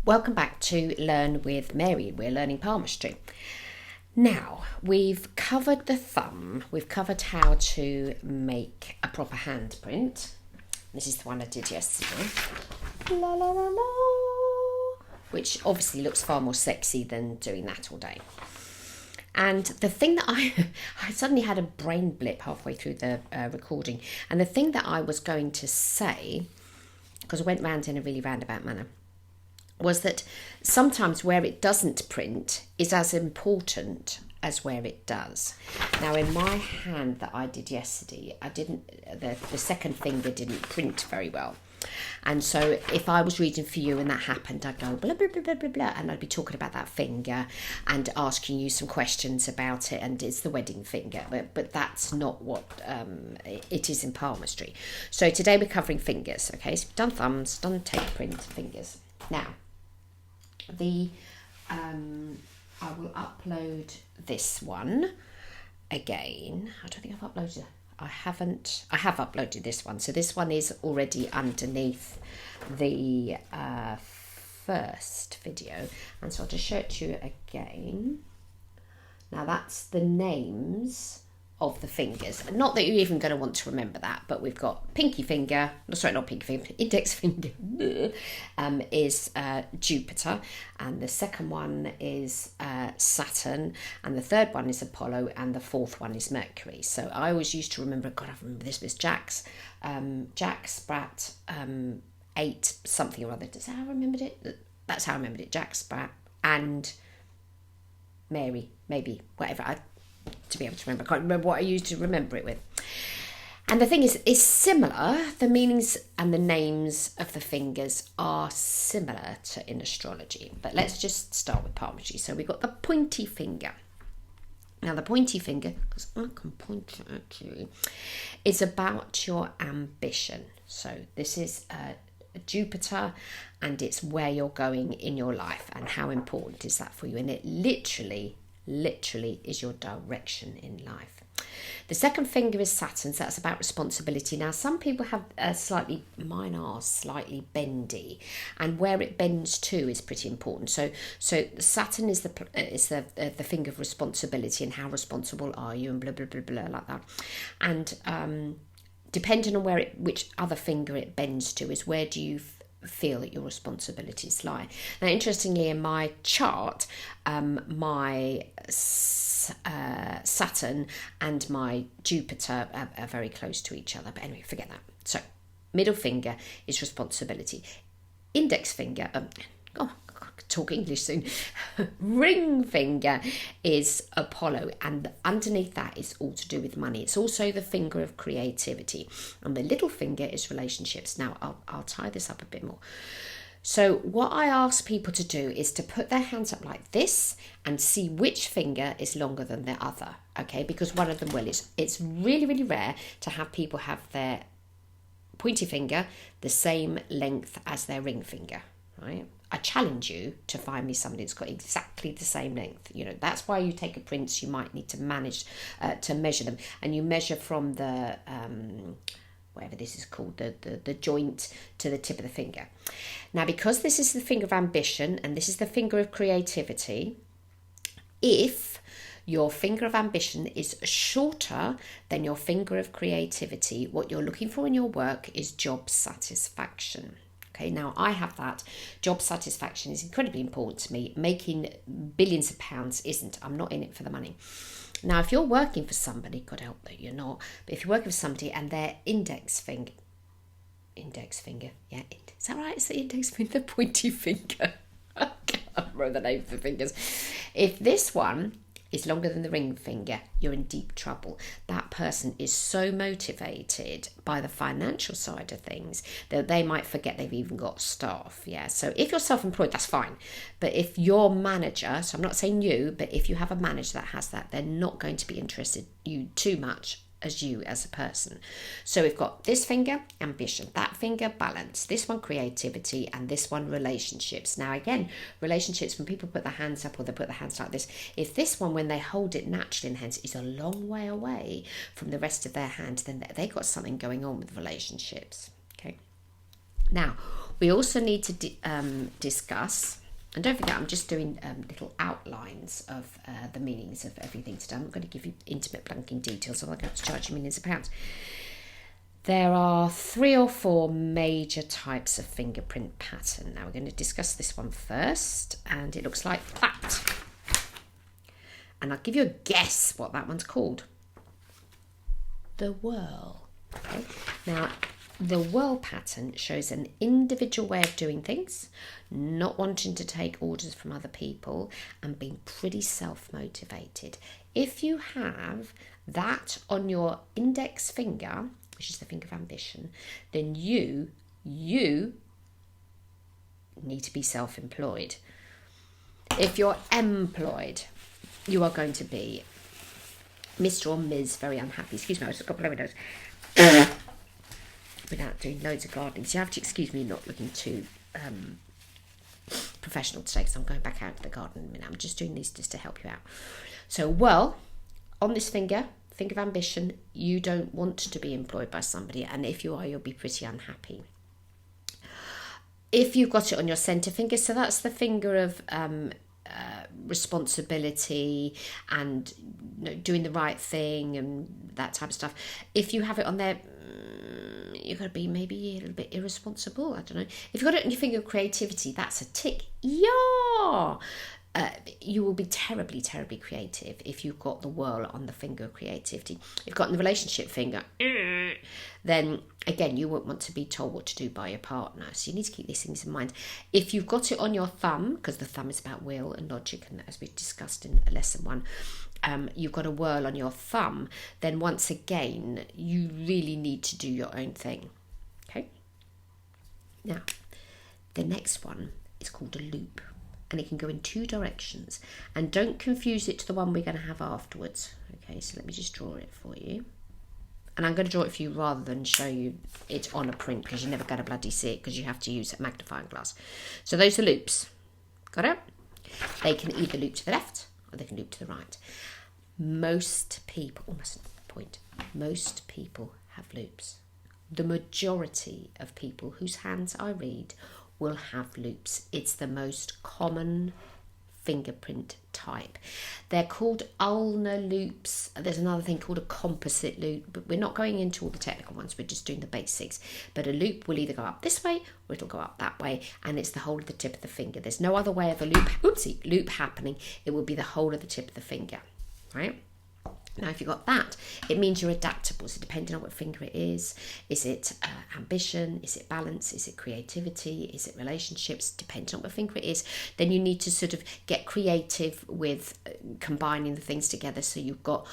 Welcome back to Learn with Mary. We're learning palmistry. Now, we've covered the thumb. We've covered how to make a proper handprint. This is the one I did yesterday. La la la la. Which obviously looks far more sexy than doing that all day. And the thing that I suddenly had a brain blip halfway through the recording. And the thing that I was going to say, because I went round in a really roundabout manner, was that sometimes where it doesn't print is as important as where it does. Now in my hand that I did yesterday, the second finger didn't print very well. And so if I was reading for you and that happened, I'd go blah, blah, blah, blah, blah, blah, and I'd be talking about that finger and asking you some questions about it, and it's the wedding finger, but that's not what it is in palmistry. So today we're covering fingers, okay? So we've done thumbs, done tape print, fingers. Now, I will upload this one again. I don't think I've uploaded it. I have uploaded this one. So this one is already underneath the first video. And so I'll just show it to you again. Now that's the names of the fingers. Not that you're even going to want to remember that, but we've got pinky finger, not pinky finger, index finger is Jupiter, and the second one is Saturn, and the third one is Apollo, and the fourth one is Mercury. So I always used to remember, God, I remember this was Jack's, Sprat, 8 something or other. That's how I remembered it. That's how I remembered it. Jack, Sprat, and Mary, maybe, whatever. To be able to remember. I can't remember what I used to remember it with. And the thing is, it's similar. The meanings and the names of the fingers are similar to in astrology. But let's just start with palmistry. So we've got the pointy finger. Now the pointy finger, because I can point it actually, is about your ambition. So this is Jupiter, and it's where you're going in your life and how important is that for you. And it literally is your direction in life. The second finger is Saturn, so that's about responsibility. Now some people have mine are slightly bendy, and where it bends to is pretty important. So Saturn is the finger of responsibility, and how responsible are you, and blah blah blah blah like that. And depending on which other finger it bends to is where do you feel that your responsibilities lie. Now interestingly, in my chart, my Saturn and my Jupiter are very close to each other, but anyway, forget that. So middle finger is responsibility. Index finger, talk English soon. Ring finger is Apollo, and underneath that is all to do with money. It's also the finger of creativity, and the little finger is relationships. Now I'll tie this up a bit more. So what I ask people to do is to put their hands up like this and see which finger is longer than the other, okay? Because one of them will. It's really, really rare to have people have their pointy finger the same length as their ring finger, right? I challenge you to find me somebody that's got exactly the same length. You know, that's why you take a prints, you might need to manage to measure them, and you measure from the whatever this is called, the joint to the tip of the finger. Now, because this is the finger of ambition and this is the finger of creativity, if your finger of ambition is shorter than your finger of creativity, what you're looking for in your work is job satisfaction. Okay, now I have that. Job satisfaction is incredibly important to me. Making billions of pounds isn't. I'm not in it for the money. Now, if you're working for somebody, God help that you're not, but if you're working for somebody and their index finger, yeah, is that right? It's the index finger, the pointy finger. I can't remember the name of the fingers. If this one is longer than the ring finger, you're in deep trouble. That person is so motivated by the financial side of things that they might forget they've even got staff. Yeah, so if you're self-employed, that's fine. But if your manager, so I'm not saying you, but if you have a manager that has that, they're not going to be interested in you too much as you as a person. So we've got this finger, ambition, that finger, balance, this one, creativity, and this one, relationships. Now again, relationships, when people put their hands up or they put their hands like this, if this one, when they hold it naturally in hands, is a long way away from the rest of their hand, then they got something going on with relationships. Okay. Now, We also need to discuss, and don't forget I'm just doing little outlines of the meanings of everything today. I'm not going to give you intimate blanking details, so I'm going to charge you millions of pounds. There are 3 or 4 major types of fingerprint pattern. Now we're going to discuss this one first, and it looks like that. And I'll give you a guess what that one's called. The whirl. Okay. Now, the whirl pattern shows an individual way of doing things, not wanting to take orders from other people, and being pretty self-motivated. If you have that on your index finger, which is the finger of ambition, then you need to be self-employed. If you're employed, you are going to be Mr. or Ms. very unhappy. Excuse me, I just got blowing nose. Without doing loads of gardening. So you have to excuse me not looking too professional today, because I'm going back out to the garden in a minute. I'm just doing these just to help you out. So, well, on this finger of ambition, you don't want to be employed by somebody, and if you are, you'll be pretty unhappy. If you've got it on your centre finger, so that's the finger of responsibility and doing the right thing and that type of stuff. If you have it on there, you've got to be maybe a little bit irresponsible. I don't know. If you've got it on your finger of creativity, that's a tick. Yeah. You will be terribly, terribly creative if you've got the whirl on the finger of creativity. If you've got the relationship finger, then again, you won't want to be told what to do by your partner. So you need to keep these things in mind. If you've got it on your thumb, because the thumb is about will and logic, and as we discussed in lesson 1, you've got a whirl on your thumb, then once again, you really need to do your own thing. Okay? Now, the next one is called a loop. And it can go in 2 directions. And don't confuse it to the one we're going to have afterwards. Okay, so let me just draw it for you. And I'm going to draw it for you rather than show you it on a print, because you're never going to bloody see it, because you have to use a magnifying glass. So those are loops. Got it? They can either loop to the left or they can loop to the right. Most people, almost point, most people have loops. The majority of people whose hands I read will have loops. It's the most common fingerprint type. They're called ulnar loops. There's another thing called a composite loop, but we're not going into all the technical ones. We're just doing the basics. But a loop will either go up this way or it'll go up that way, and it's the whole of the tip of the finger. There's no other way of a loop happening. It will be the whole of the tip of the finger, right? Now, if you've got that, it means you're adaptable. So depending on what finger it is it ambition? Is it balance? Is it creativity? Is it relationships? Depending on what finger it is, then you need to sort of get creative with combining the things together. So you've got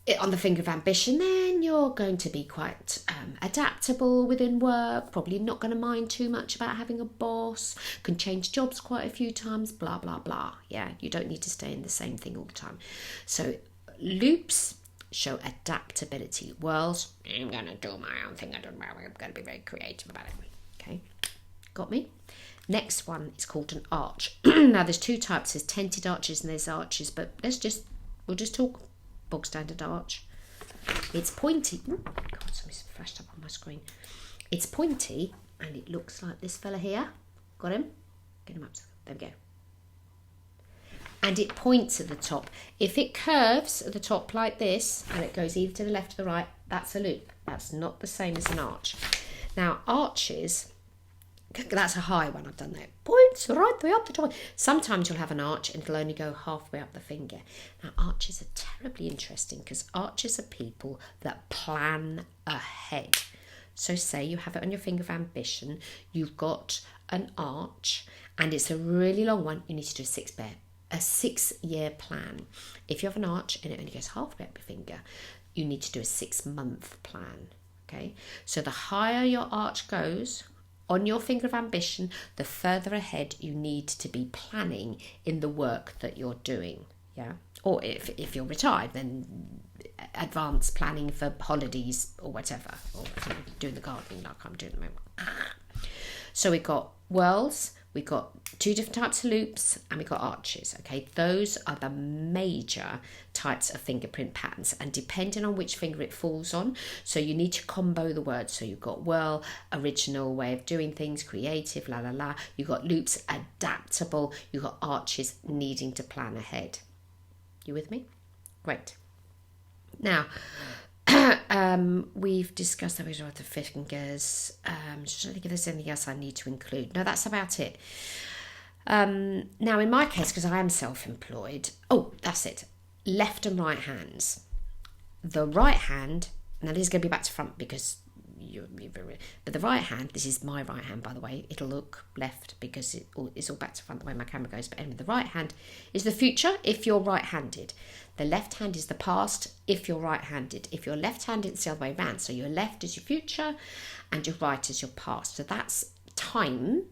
it on the finger of ambition, then you're going to be quite adaptable within work, probably not going to mind too much about having a boss, can change jobs quite a few times, blah, blah, blah. Yeah, you don't need to stay in the same thing all the time. So loops show adaptability. Whirls, I'm going to do my own thing. I'm going to be very creative about it. Okay, got me? Next one is called an arch. Now, there's 2 types. There's tented arches and there's arches, but we'll just talk bog standard arch. It's pointy. Oh, God, something's flashed up on my screen. It's pointy and it looks like this fella here. Got him? Get him up. There we go. And it points at the top. If it curves at the top like this and it goes either to the left or the right, that's a loop. That's not the same as an arch. Now, arches, that's a high one I've done there. Points right the way up the top. Sometimes you'll have an arch and it'll only go halfway up the finger. Now, arches are terribly interesting because arches are people that plan ahead. So say you have it on your finger of ambition, you've got an arch and it's a really long one, you need to do a 6-year plan. If you have an arch and it only goes halfway up your finger, you need to do a 6-month plan. Okay, so the higher your arch goes on your finger of ambition, the further ahead you need to be planning in the work that you're doing. Yeah, or if you're retired, then advanced planning for holidays or whatever, or doing the gardening like I'm doing at the moment. So we've got whirls, we've got 2 different types of loops, and we've got arches. Okay, those are the major types of fingerprint patterns, and depending on which finger it falls on, so you need to combo the words. So you've got whirl, original way of doing things, creative, la la la. You've got loops, adaptable. You've got arches, needing to plan ahead. You with me? Great. Now, we've discussed that we've got the fingers. Just trying to think if there's anything else I need to include. No, that's about it. Now, in my case, because I am self-employed, that's it. Left and right hands. The right hand, now this is going to be back to front because but the right hand, this is my right hand, by the way. It'll look left because it's all back to front the way my camera goes. But anyway, the right hand is the future if you're right-handed. The left hand is the past if you're right-handed. If you're left-handed, it's the other way around. So your left is your future and your right is your past. So that's time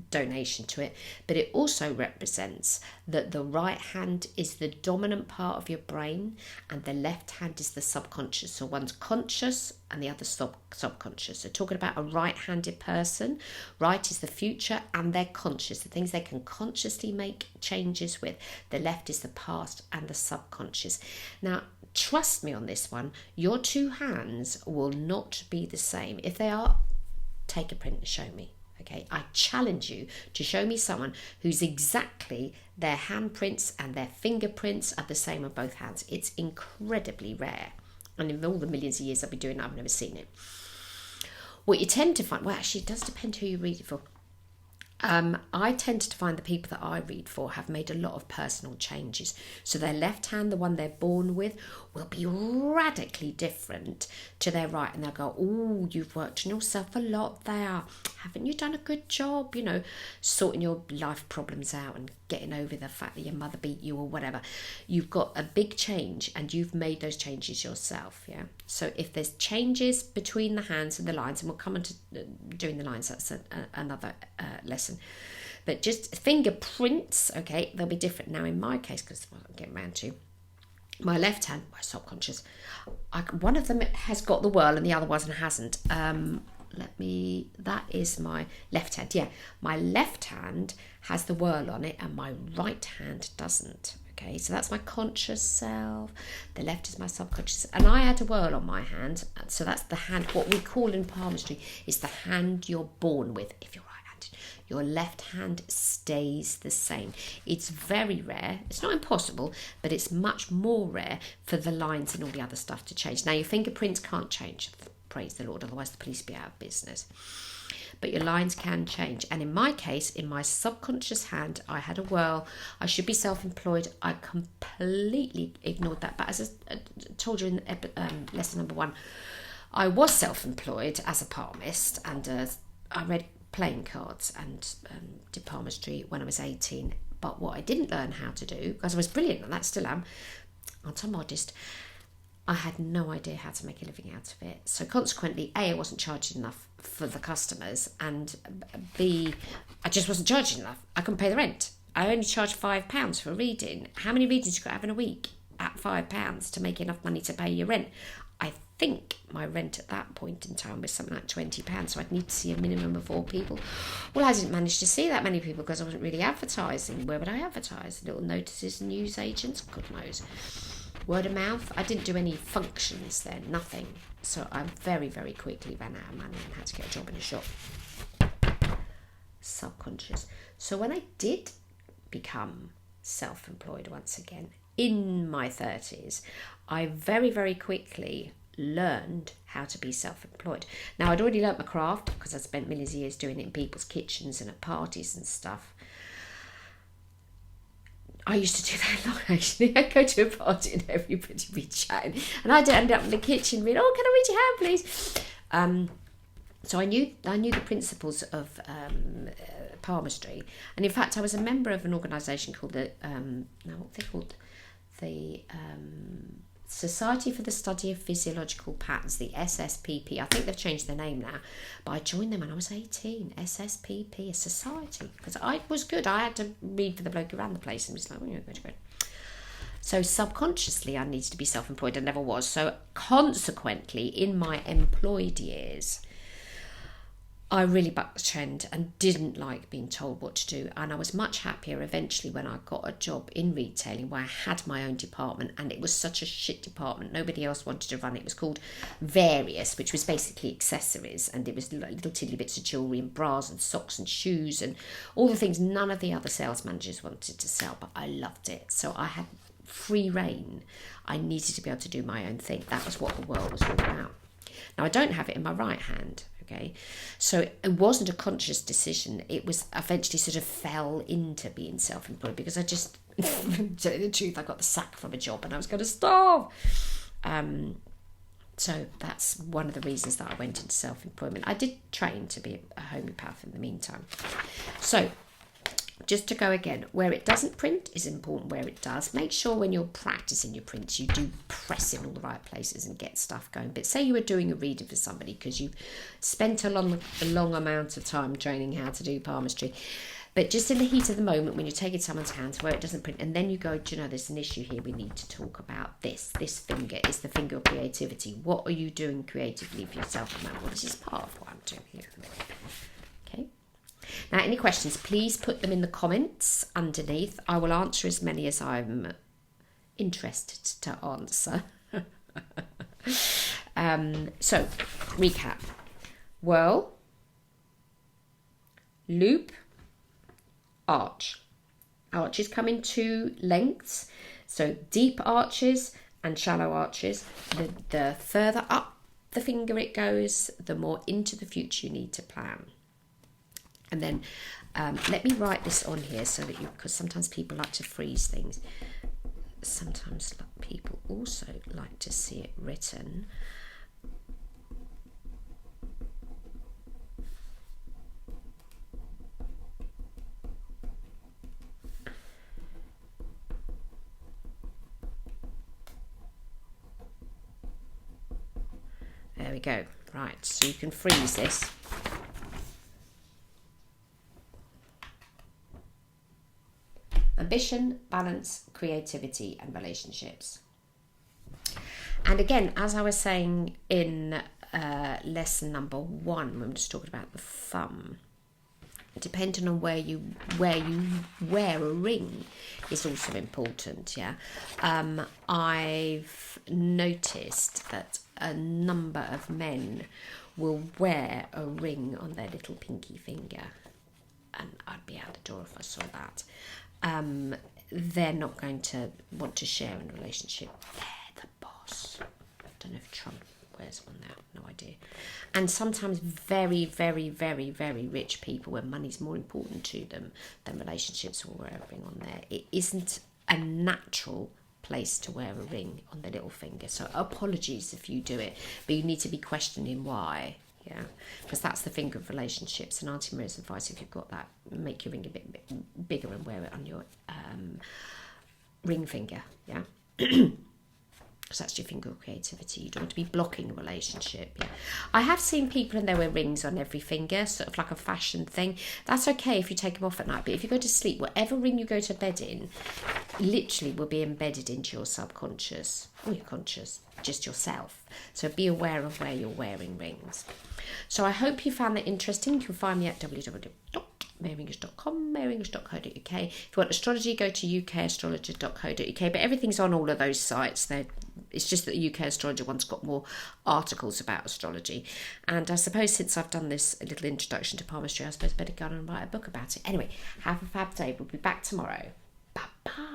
donation to it, but it also represents that the right hand is the dominant part of your brain and the left hand is the subconscious. So one's conscious and the other subconscious. So talking about a right-handed person, right is the future and they're conscious, the things they can consciously make changes with. The left is the past and the subconscious. Now, trust me on this one, your 2 hands will not be the same. If they are, take a print and show me. Okay, I challenge you to show me someone who's exactly their handprints and their fingerprints are the same on both hands. It's incredibly rare. And in all the millions of years I've been doing it, I've never seen it. What you tend to find, well, actually, it does depend who you read it for. I tend to find the people that I read for have made a lot of personal changes. So their left hand, the one they're born with, will be radically different to their right. And they'll go, oh, you've worked on yourself a lot there. Haven't you done a good job? You know, sorting your life problems out and getting over the fact that your mother beat you or whatever. You've got a big change and you've made those changes yourself. Yeah. So if there's changes between the hands and the lines, and we'll come on to doing the lines, that's another lesson. But just fingerprints, okay, they'll be different. Now in my case, because I'm getting around to my left hand, my subconscious, one of them has got the whirl and the other one hasn't. That is my left hand. Yeah, my left hand has the whirl on it and my right hand doesn't. Okay, so that's my conscious self. The left is my subconscious. And I had a whirl on my hand. So that's the hand, what we call in palmistry is the hand you're born with. If you're right-handed, your left hand stays the same. It's very rare. It's not impossible, but it's much more rare for the lines and all the other stuff to change. Now, your fingerprints can't change. Praise the Lord, otherwise the police be out of business. But your lines can change. And in my case, in my subconscious hand, I had a whirl. I should be self-employed. I completely ignored that. But as I told you in lesson number 1, I was self-employed as a palmist, and I read playing cards and did palmistry when I was 18. But what I didn't learn how to do, because I was brilliant, and that still am, I'm so modest, I had no idea how to make a living out of it. So consequently, A, I wasn't charging enough for the customers, and B, I just wasn't charging enough. I couldn't pay the rent. I only charged £5 for a reading. How many readings you got to have in a week at £5 to make enough money to pay your rent? I think my rent at that point in time was something like £20, so I'd need to see a minimum of 4 people. Well, I didn't manage to see that many people because I wasn't really advertising. Where would I advertise? Little notices, news agents, God knows. Word of mouth. I didn't do any functions then, nothing. So I very, very quickly ran out of money and had to get a job in a shop. Subconscious. So when I did become self-employed once again, in my 30s, I very, very quickly learned how to be self-employed. Now, I'd already learnt my craft because I'd spent millions of years doing it in people's kitchens and at parties and stuff. I used to do that a lot, actually. I'd go to a party and everybody would be chatting. And I'd end up in the kitchen being, oh, can I read your hand, please? So I knew the principles of palmistry. And in fact, I was a member of an organisation called the Society for the Study of Physiological Patterns, the SSPP. I think they've changed their name now, but I joined them when I was 18. SSPP, a society, because I was good. I had to read for the bloke who ran the place and was like, oh, you're good. So subconsciously, I needed to be self-employed. I never was. So consequently, in my employed years, I really bucked the trend and didn't like being told what to do. And I was much happier eventually when I got a job in retailing where I had my own department, and it was such a shit department. Nobody else wanted to run it. It was called Various, which was basically accessories, and it was like little tiddly bits of jewellery and bras and socks and shoes and all the things none of the other sales managers wanted to sell, but I loved it. So I had free reign. I needed to be able to do my own thing. That was what the world was all about. Now, I don't have it in my right hand, okay? So it wasn't a conscious decision. It was eventually sort of fell into being self-employed because I just, to tell you the truth, I got the sack from a job and I was going to starve. So that's one of the reasons that I went into self-employment. I did train to be a homeopath in the meantime. So just to go again, where it doesn't print is important where it does. Make sure when you're practicing your prints, you do press in all the right places and get stuff going. But say you were doing a reading for somebody because you've spent a long amount of time training how to do palmistry. But just in the heat of the moment, when you're taking someone's hands where it doesn't print, and then you go, do you know, there's an issue here, we need to talk about this. This finger is the finger of creativity. What are you doing creatively for yourself? Well, this is part of what I'm doing here. Okay. Now, any questions, please put them in the comments underneath. I will answer as many as I'm interested to answer. So, recap. Whirl, loop, arch. Arches come in two lengths. So, deep arches and shallow arches. The further up the finger it goes, the more into the future you need to plan. And then let me write this on here so that because sometimes people like to freeze things. Sometimes people also like to see it written. There we go. Right, so you can freeze this. Ambition, balance, creativity, and relationships. And again, as I was saying in lesson number 1, when we were just talking about the thumb, depending on where you wear a ring is also important. Yeah, I've noticed that a number of men will wear a ring on their little pinky finger, and I'd be out the door if I saw that. They're not going to want to share in a relationship. They're the boss. I don't know if Trump wears one now, no idea. And sometimes very, very, very, very rich people, where money's more important to them than relationships, will wear a ring on there. It isn't a natural place to wear a ring on the little finger. So apologies if you do it, but you need to be questioning why. Yeah, because that's the finger of relationships. And Auntie Maria's advice, if you've got that, make your ring a bit bigger and wear it on your ring finger. Yeah, because that's your finger of creativity. You don't want to be blocking a relationship. Yeah, I have seen people and they wear rings on every finger, sort of like a fashion thing. That's okay if you take them off at night, but if you go to sleep, whatever ring you go to bed in, literally will be embedded into your subconscious or your conscious, just yourself. So be aware of where you're wearing rings. So I hope you found that interesting. You can find me at www.maryenglish.com, maryenglish.co.uk. If you want astrology, go to ukastrologer.co.uk. But everything's on all of those sites. It's just that the UK Astrologer one's got more articles about astrology. And I suppose since I've done this little introduction to palmistry, I suppose I better go on and write a book about it. Anyway, have a fab day. We'll be back tomorrow. Bye-bye.